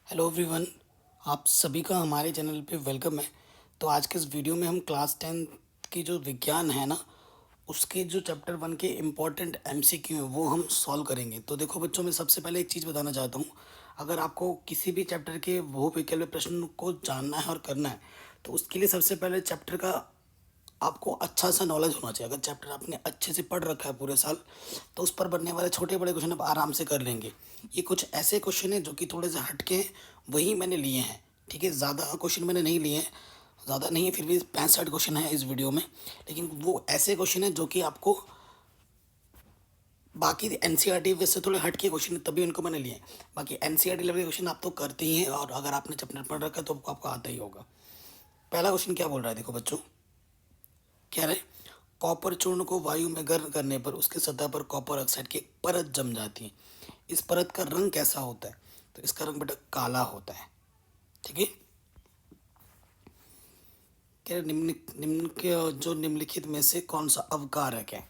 Hello everyone. आप सभी का हमारे चैनल पे वेलकम है। तो आज के इस वीडियो में हम क्लास 10 की जो विज्ञान है ना, उसके जो चैप्टर 1 के इम्पोर्टेंट एमसीक्यू हैं वो हम सॉल्व करेंगे। तो देखो बच्चों, मैं सबसे पहले एक चीज़ बताना चाहता हूँ। अगर आपको किसी भी चैप्टर के बहुविकल्पीय प्रश्न को जानना है और करना है, तो उसके लिए सबसे पहले चैप्टर का आपको अच्छा सा नॉलेज होना चाहिए। अगर चैप्टर आपने अच्छे से पढ़ रखा है पूरे साल, तो उस पर बनने वाले छोटे बड़े क्वेश्चन आप आराम से कर लेंगे। ये कुछ ऐसे क्वेश्चन हैं जो कि थोड़े से हटके हैं, वही मैंने लिए हैं। ठीक है, ज़्यादा क्वेश्चन मैंने नहीं लिए हैं, ज़्यादा नहीं है, फिर भी 65 क्वेश्चन है इस वीडियो में। लेकिन वो ऐसे क्वेश्चन हैं जो कि आपको बाकी एनसीईआरटी से थोड़े हटके क्वेश्चन हैं, तभी उनको मैंने लिए हैं। बाकी एनसीईआरटी लेवल के क्वेश्चन आप तो करते ही हैं, और अगर आपने चैप्टर पढ़ रखा है तो आपको आता ही होगा। पहला क्वेश्चन क्या बोल रहा है, देखो बच्चों। कह रहे कॉपर चूर्ण को वायु में गर्म करने पर उसकी सतह पर कॉपर ऑक्साइड की एक परत जम जाती है। इस परत का रंग कैसा होता है? तो इसका रंग बेटा काला होता है। ठीक है। कह रहे निम्न निम्न के जो निम्नलिखित में से कौन सा अवकारक है?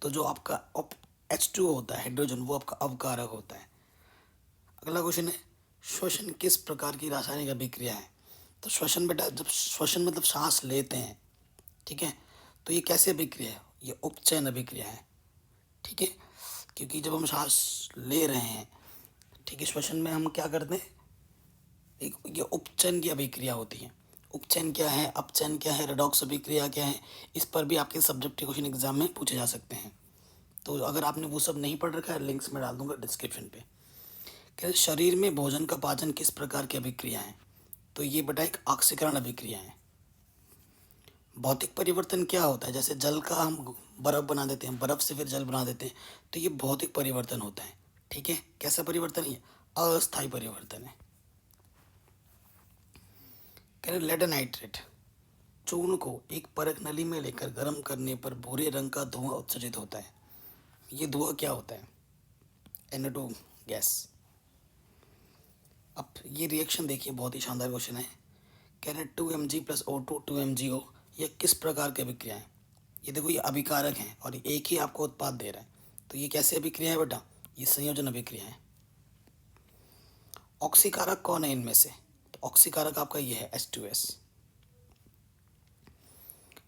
तो जो आपका H2 होता है, हाइड्रोजन, वो आपका अवकारक होता है। अगला क्वेश्चन है श्वसन किस प्रकार की रासायनिक अभिक्रिया है? तो श्वसन बेटा, जब श्वसन मतलब सांस लेते हैं, ठीक है, तो ये कैसे अभिक्रिया है? ये उपचयन अभिक्रिया है। ठीक है, क्योंकि जब हम सांस ले रहे हैं, ठीक है, श्वसन में हम क्या करते हैं, एक ये उपचयन की अभिक्रिया होती है। उपचयन क्या है, अपचयन क्या है, रेडॉक्स अभिक्रिया क्या है, इस पर भी आपके सब्जेक्टिव क्वेश्चन एग्जाम में पूछे जा सकते हैं। तो अगर आपने वो सब नहीं पढ़ रखा है, लिंक्स में डाल दूंगा डिस्क्रिप्शन पे। क्या शरीर में भोजन का पाचन किस प्रकार की अभिक्रिया है? तो ये बेटा एक ऑक्सीकरण अभिक्रिया है। भौतिक परिवर्तन क्या होता है? जैसे जल का हम बर्फ बना देते हैं, बर्फ से फिर जल बना देते हैं, तो ये भौतिक परिवर्तन होता है। ठीक है, कैसा परिवर्तन है? ये अस्थायी परिवर्तन है। कह रहे लेड नाइट्रेट चूर्ण को एक परख नली में लेकर गर्म करने पर भूरे रंग का धुआं उत्सर्जित होता है। ये धुआं क्या होता है? NO2 gas. अब ये रिएक्शन देखिए, बहुत ही शानदार क्वेश्चन है। कह रहे 2Mg+O2 2MgO, यह किस प्रकार की अभिक्रिया है? ये देखो, ये अभिकारक है और एक ही आपको उत्पाद दे रहा है, तो ये कैसे अभिक्रिया है बेटा? ये संयोजन अभिक्रिया है। ऑक्सीकारक कौन है इनमें से? तो ऑक्सीकारक आपका ये है H2S।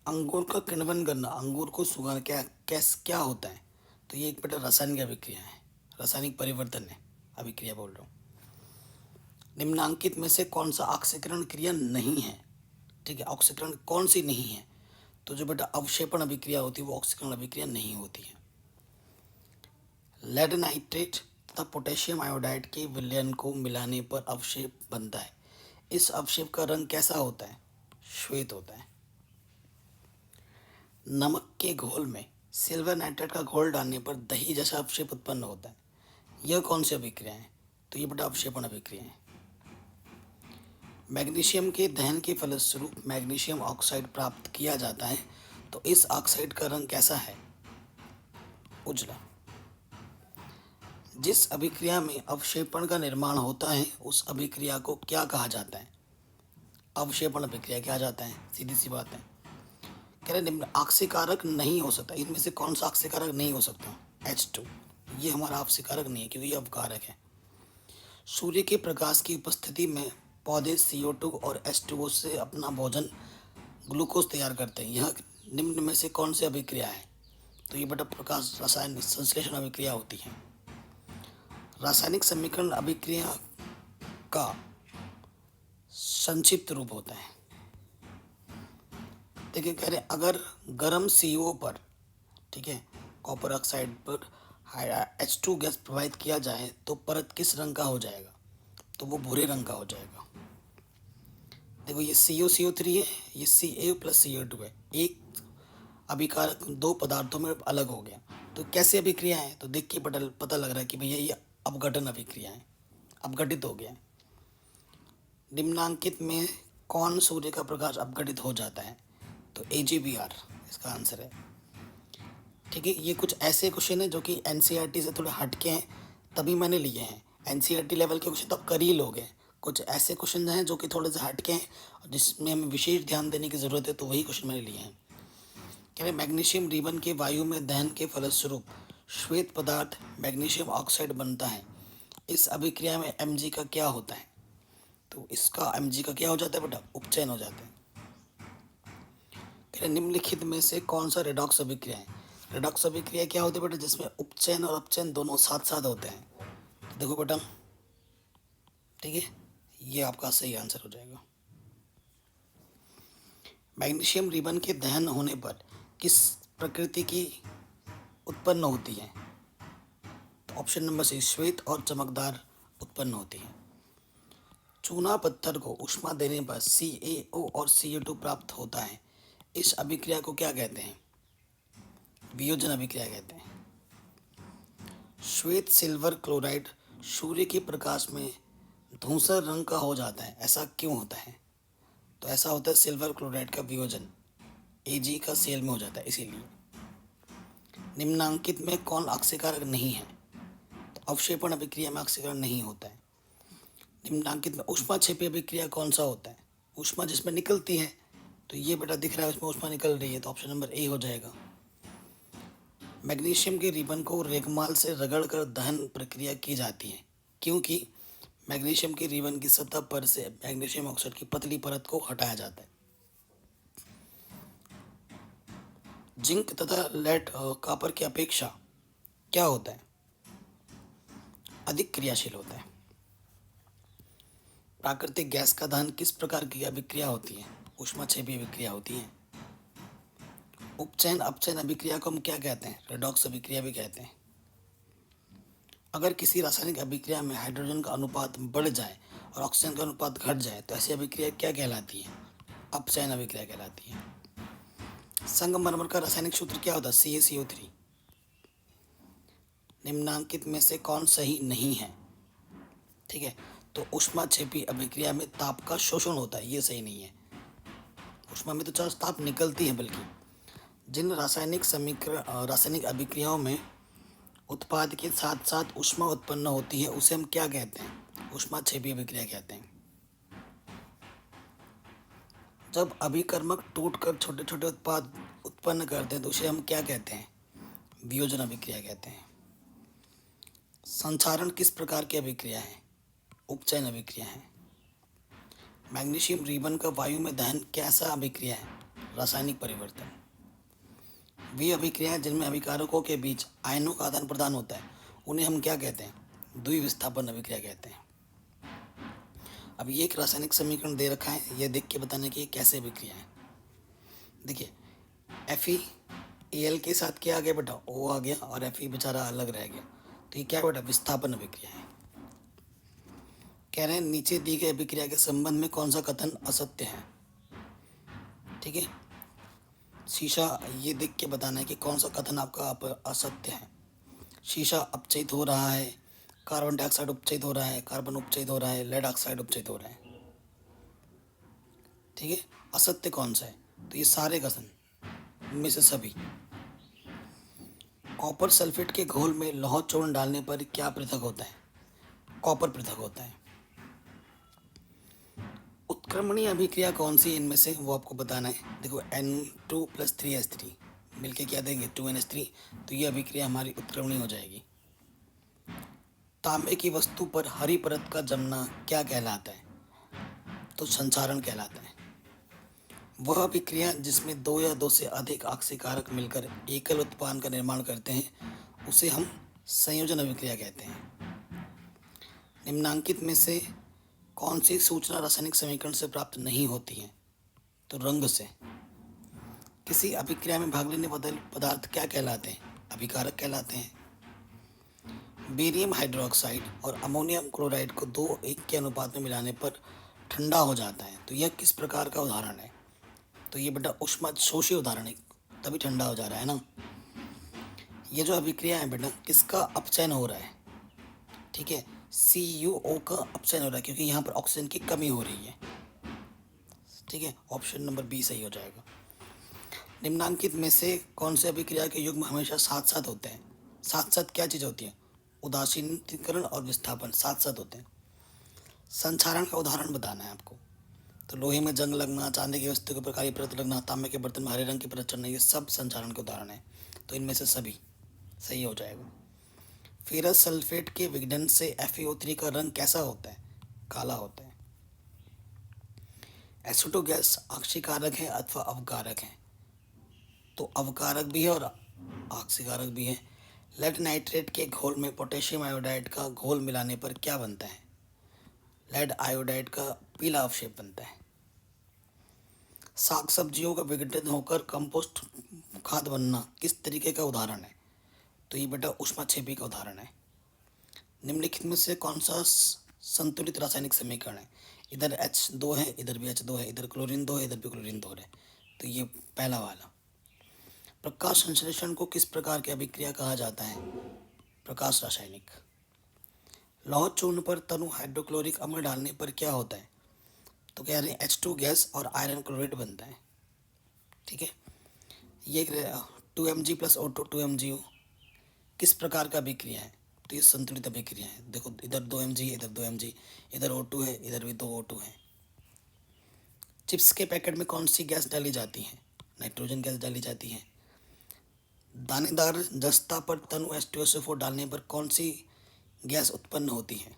अंगूर का किण्वन करना, अंगूर को सुखाना, क्या होता है? तो ये एक बेटा रासायनिक अभिक्रिया है, रासायनिक परिवर्तन है, अभिक्रिया बोल रहा हूँ। निम्नांकित में से कौन सा ऑक्सीकरण क्रिया नहीं है? ठीक है, ऑक्सीकरण कौन सी नहीं है? तो जो बेटा अवक्षेपण अभिक्रिया होती है वो ऑक्सीकरण अभिक्रिया नहीं होती है। लेड नाइट्रेट तथा पोटेशियम आयोडाइड के विलयन को मिलाने पर अवक्षेप बनता है। इस अवक्षेप का रंग कैसा होता है? श्वेत होता है। नमक के घोल में सिल्वर नाइट्रेट का घोल डालने पर दही जैसा अवक्षेप उत्पन्न होता है। यह कौन सी अभिक्रिया है? तो ये बेटा अवक्षेपण अभिक्रिया है। मैग्नीशियम के दहन के फलस्वरूप मैग्नीशियम ऑक्साइड प्राप्त किया जाता है, तो इस ऑक्साइड का रंग कैसा है? उजला। जिस अभिक्रिया में अवक्षेपण का निर्माण होता है उस अभिक्रिया को क्या कहा जाता है? अवक्षेपण अभिक्रिया क्या जाता है, सीधी सी बात है। कह रहे निम्न ऑक्सीकारक नहीं हो सकता, इनमें से कौन सा ऑक्सीकारक नहीं हो सकता? H2। ये हमारा ऑक्सीकारक नहीं है क्योंकि ये अवकारक है। सूर्य के प्रकाश की उपस्थिति में पौधे CO2 और H2O से अपना भोजन ग्लूकोज तैयार करते हैं। यह निम्न में से कौन सी अभिक्रिया है? तो ये बेटा प्रकाश रासायनिक संश्लेषण अभिक्रिया होती है। रासायनिक समीकरण अभिक्रिया का संक्षिप्त रूप होता है। देखिए, कह रहे अगर गर्म CO पर, ठीक है, कॉपर ऑक्साइड पर H2 गैस प्रवाहित किया जाए तो परत किस रंग का हो जाएगा? तो वो भूरे रंग का हो जाएगा। देखो, ये CO3 है, ये Ca+CO2 है, एक अभिकारक दो पदार्थों में अलग हो गया। तो कैसे अभिक्रिया है? तो देख के पता लग रहा है कि भैया ये अपघटन अभिक्रिया है, अपघटित हो गया है। निम्नांकित में कौन सूर्य का प्रकाश अपघटित हो जाता है? तो AgBr इसका आंसर है। ठीक है, ये कुछ ऐसे क्वेश्चन हैं जो कि एनसीईआरटी से थोड़े हटके हैं, तभी मैंने लिए हैं। एनसीईआरटी लेवल के क्वेश्चन तो आप कर ही लोगे। कुछ ऐसे क्वेश्चन हैं जो कि थोड़े से हटके हैं और जिसमें हमें विशेष ध्यान देने की ज़रूरत है, तो वही क्वेश्चन मैंने लिए हैं। कह रहे मैग्नीशियम रिबन के वायु में दहन के फलस्वरूप श्वेत पदार्थ मैग्नीशियम ऑक्साइड बनता है। इस अभिक्रिया में Mg का क्या होता है? तो इसका Mg का क्या हो जाता है बेटा, उपचयन हो जाता है। कह रहे निम्नलिखित में से कौन सा रेडॉक्स अभिक्रिया है। रेडॉक्स अभिक्रिया क्या होती है बेटा, जिसमें उपचयन और अपचयन दोनों साथ साथ होते हैं। तो देखो बेटा, ठीक है, ये आपका सही आंसर हो जाएगा। मैग्नीशियम रिबन के दहन होने पर किस प्रकृति की उत्पन्न होती है। तो ऑप्शन नंबर सी, श्वेत और चमकदार उत्पन्न होती है। चूना पत्थर को ऊष्मा देने पर CaO और Ca2 प्राप्त होता है। इस अभिक्रिया को क्या कहते हैं, वियोजन अभिक्रिया कहते हैं। श्वेत सिल्वर क्लोराइड सूर्य के प्रकाश में धूसर रंग का हो जाता है, ऐसा क्यों होता है। तो ऐसा होता है सिल्वर क्लोराइड का वियोजन Ag का सेल में हो जाता है, इसीलिए। निम्नांकित में कौन आक्सीकारक नहीं है। तो अवक्षेपण अभिक्रिया में आक्सीकरण नहीं होता है। निम्नांकित में ऊष्माक्षेपी अभिक्रिया कौन सा होता है, ऊष्मा जिसमें निकलती है। तो ये बेटा दिख रहा है उसमें ऊष्मा निकल रही है, तो ऑप्शन नंबर ए हो जाएगा। मैग्नीशियम के रिबन को रेगमाल से रगड़कर दहन प्रक्रिया की जाती है, क्योंकि मैग्नीशियम के रिबन की सतह पर से मैग्नीशियम ऑक्साइड की पतली परत को हटाया जाता है। जिंक तथा लेड कॉपर की अपेक्षा क्या होता है, अधिक क्रियाशील होता है। प्राकृतिक गैस का दहन किस प्रकार की अभिक्रिया होती है, ऊष्माक्षेपी अभिक्रिया होती है। उपचयन अपचयन अभिक्रिया को हम क्या कहते हैं, रेडॉक्स अभिक्रिया भी कहते हैं। अगर किसी रासायनिक अभिक्रिया में हाइड्रोजन का अनुपात बढ़ जाए और ऑक्सीजन का अनुपात घट जाए तो ऐसी अभिक्रिया क्या कहलाती है, अपचयन अभिक्रिया कहलाती है। संगमरमर का रासायनिक सूत्र क्या होता है, CaCO3। निम्नांकित में से कौन सही नहीं है, ठीक है। तो ऊष्माक्षेपी अभिक्रिया में ताप का शोषण होता है, ये सही नहीं है। ऊष्मा में तो चार ताप निकलती है, बल्कि जिन रासायनिक अभिक्रियाओं में उत्पाद के साथ साथ ऊष्मा उत्पन्न होती है उसे हम क्या कहते हैं, ऊष्माक्षेपी अभिक्रिया कहते हैं। जब अभिकर्मक टूटकर छोटे छोटे उत्पाद उत्पन्न करते हैं तो उसे हम क्या कहते हैं, वियोजन अभिक्रिया कहते हैं। संचारण किस प्रकार की अभिक्रिया है, उपचयन अभिक्रिया है। मैग्नीशियम रिबन का वायु में दहन कैसा अभिक्रिया है, रासायनिक परिवर्तन। वे अभिक्रियाएं जिनमें अभिकारकों के बीच आयनों का आदान प्रदान होता है उन्हें हम क्या कहते हैं, द्विविस्थापन अभिक्रिया कहते हैं। अब ये एक रासायनिक समीकरण दे रखा है, ये देख के बताने की कैसे अभिक्रिया है। देखिए FeAl के साथ क्या आ गया बेटा, O आ गया और Fe बेचारा अलग रह गया, तो ये क्या बेटा, विस्थापन अभिक्रिया है। कह रहे हैं नीचे दी गई अभिक्रिया के संबंध में कौन सा कथन असत्य है, ठीक है। शीशा, ये देख के बताना है कि कौन सा कथन आपका असत्य है। शीशा अपचयित हो रहा है, कार्बन डाइऑक्साइड उपचयित हो रहा है, कार्बन उपचयित हो रहा है, लेड ऑक्साइड उपचयित हो रहा है, ठीक है। असत्य कौन सा है, तो ये सारे कथन में से सभी। कॉपर सल्फेट के घोल में लौह चूर्ण डालने पर क्या पृथक होता है, कॉपर पृथक होता है। उत्क्रमणीय अभिक्रिया कौन सी इनमें से, वो आपको बताना है। देखो N2 + 3H3 मिलके क्या देंगे, 2NH3, तो ये अभिक्रिया हमारी उत्क्रमणीय हो जाएगी। तांबे की वस्तु पर हरी परत का जमना क्या कहलाता है, तो संचारण कहलाता है। वह अभिक्रिया जिसमें दो या दो से अधिक आक्सीकारक मिलकर एकल उत्पाद का निर्माण करते हैं उसे हम संयोजन अभिक्रिया कहते हैं। निम्नांकित में से कौन सी सूचना रासायनिक समीकरण से प्राप्त नहीं होती है, तो रंग से। किसी अभिक्रिया में भाग लेने वाले पदार्थ क्या कहलाते हैं, अभिकारक कहलाते हैं। बेरियम हाइड्रोक्साइड और अमोनियम क्लोराइड को 2:1 के अनुपात में मिलाने पर ठंडा हो जाता है, तो यह किस प्रकार का उदाहरण है। तो ये बेटा ऊष्मा शोषी उदाहरण है, तभी ठंडा हो जा रहा है ना। ये जो अभिक्रिया है बेटा किसका अपचयन हो रहा है, ठीक है, CuO का अपचयन हो रहा है, क्योंकि यहाँ पर ऑक्सीजन की कमी हो रही है, ठीक है। ऑप्शन नंबर बी सही हो जाएगा। निम्नांकित में से कौन से अभिक्रिया के युग्म हमेशा साथ साथ होते हैं। साथ साथ क्या चीज़ होती है, उदासीनीकरण और विस्थापन साथ साथ होते हैं। संचारण का उदाहरण बताना है आपको। तो लोहे में जंग लगना, चांदी की वस्तु के ऊपर काली परत लगना, तांबे के बर्तन में हरे रंग की परत चढ़ना, ये सब संचारण के उदाहरण है, तो इनमें से सभी सही हो जाएगा। फेरस सल्फेट के विघटन से FeO3 का रंग कैसा होता है, काला होता है। एसिटो गैस आक्सीकारक है अथवा अवकारक है? तो अवकारक भी है और आक्सीकारक भी है। लेड नाइट्रेट के घोल में पोटेशियम आयोडाइड का घोल मिलाने पर क्या बनता है? लेड आयोडाइड का पीला अवशेप बनता है। साग सब्जियों का विघटन होकर कंपोस्ट खाद बनना किस तरीके का उदाहरण है? तो ये बेटा ऊष्माक्षेपी का उदाहरण है। निम्नलिखित में से कौन सा संतुलित रासायनिक समीकरण है? इधर H2 है, इधर भी H2 है, इधर क्लोरीन 2 है, इधर भी क्लोरीन 2 है। तो ये पहला वाला। प्रकाश संश्लेषण को किस प्रकार की अभिक्रिया कहा जाता है? प्रकाश रासायनिक। लौह चूर्ण पर तनु हाइड्रोक्लोरिक अम्ल डालने पर क्या होता है? तो कह रहे हैं H2 गैस और आयरन क्लोराइड बनता है। ठीक है, ये 2Mg प्लस O2 2MgO किस प्रकार का अभिक्रिया है? तो ये संतुलित अभिक्रिया है। देखो इधर 2Mg, इधर 2Mg, इधर O2 है, इधर भी 2O2 है। चिप्स के पैकेट में कौन सी गैस डाली जाती है? नाइट्रोजन गैस डाली जाती है। दानेदार जस्ता पर तनु H2SO4 डालने पर कौन सी गैस उत्पन्न होती है?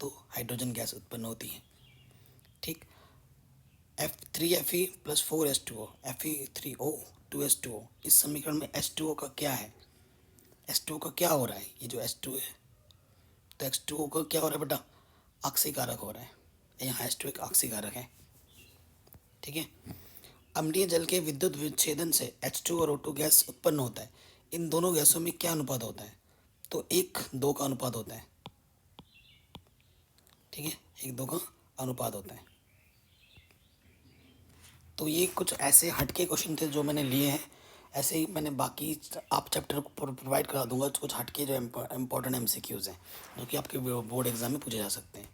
तो हाइड्रोजन गैस उत्पन्न होती है। ठीक। F3Fe plus 4H2O, Fe3O 2H2O, इस समीकरण में H2O का क्या है? H2O का क्या हो रहा है? ये जो H2 है, तो H2O का क्या हो रहा है बेटा? ऑक्सीकारक हो रहा है। यहाँ H2 एक ऑक्सीकारक है। ठीक है। अम्लीय जल के विद्युत विच्छेदन से H2 और O2 गैस उत्पन्न होता है। इन दोनों गैसों में क्या अनुपात होता है? तो 1:2 का अनुपात होता है। ठीक है, 1:2 का अनुपात होता है। तो ये कुछ ऐसे हटके क्वेश्चन थे जो मैंने लिए हैं। ऐसे ही मैंने बाकी आप चैप्टर को प्रोवाइड करा दूंगा, कुछ हटके जो इम्पोर्टेंट MCQs हैं जो कि आपके बोर्ड एग्जाम में पूछे जा सकते हैं।